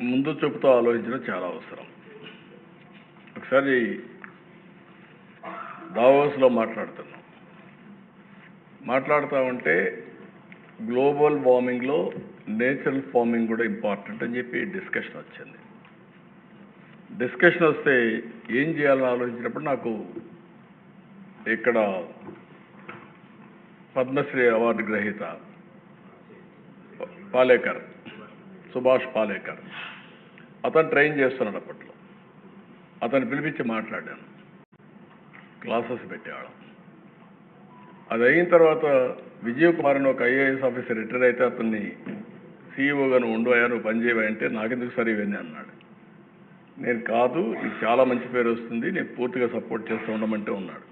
ముందు చూపుతో ఆలోచించడం చాలా అవసరం. ఒకసారి దావోస్లో మాట్లాడుతూ ఉంటే గ్లోబల్ వార్మింగ్లో నేచురల్ ఫార్మింగ్ కూడా ఇంపార్టెంట్ అని చెప్పి డిస్కషన్ వచ్చింది. డిస్కషన్ వస్తే ఏం చేయాలని ఆలోచించినప్పుడు నాకు ఇక్కడ పద్మశ్రీ అవార్డు గ్రహీత పాలేకర్, సుభాష్ పాలేకర్, అతను ట్రైన్ చేస్తున్నాడు. అప్పట్లో అతను పిలిపించి మాట్లాడాను, క్లాసెస్ పెట్టేవాళ్ళం. అది అయిన తర్వాత విజయ్ కుమార్ అని ఒక ఐఏఎస్ ఆఫీసర్ రిటైర్ అయితే అతన్ని సీఈఓగా నువ్వు ఉండవా, నువ్వు పనిచేయవా అంటే నాకెందుకు సరే ఇవన్నీ అన్నాడు. నేను కాదు, నీకు చాలా మంచి పేరు వస్తుంది, నేను పూర్తిగా సపోర్ట్ చేస్తూ ఉండమంటే ఉన్నాడు.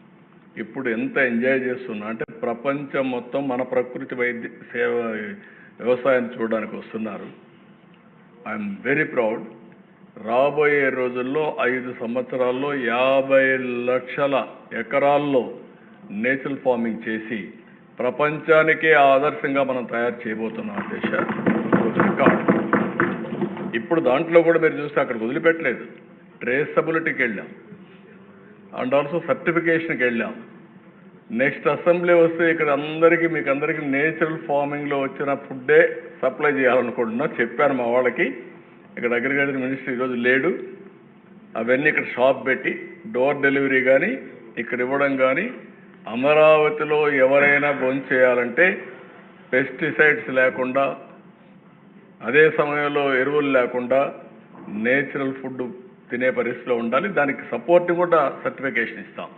ఇప్పుడు ఎంత ఎంజాయ్ చేస్తున్నా అంటే ప్రపంచం మొత్తం మన ప్రకృతి వైద్య సేవ వ్యవసాయాన్ని చూడడానికి వస్తున్నారు. I'm very proud. రాబోయే రోజుల్లో 5 సంవత్సరాల్లో 50 లక్షల ఎకరాల్లో నేచురల్ ఫార్మింగ్ చేసి ప్రపంచానికే ఆదర్శంగా మనం తయారు చేయబోతున్నాం. దేశ రికార్డ్. ఇప్పుడు దాంట్లో కూడా మీరు చూస్తే అక్కడికి వదిలిపెట్టలేదు, ట్రేసబిలిటీకి వెళ్ళాం అండ్ ఆల్సో సర్టిఫికేషన్కి వెళ్ళాం. నెక్స్ట్ అసెంబ్లీ వస్తే ఇక్కడ మీకు అందరికీ నేచురల్ ఫార్మింగ్లో వచ్చిన ఫుడ్డే సప్లై చేయాలనుకుంటున్నా. చెప్పాను మా వాళ్ళకి, ఇక్కడ అగ్రికల్చర్ మినిస్టర్ ఈరోజు లేడు, అవన్నీ ఇక్కడ షాప్ పెట్టి డోర్ డెలివరీ కానీ ఇక్కడ ఇవ్వడం కానీ, అమరావతిలో ఎవరైనా భోంచేయాలంటే పెస్టిసైడ్స్ లేకుండా, అదే సమయంలో ఎరువులు లేకుండా నేచురల్ ఫుడ్ తినే పరిస్థితిలో ఉండాలి. దానికి సపోర్ట్ కూడా సర్టిఫికేషన్ ఇస్తాం.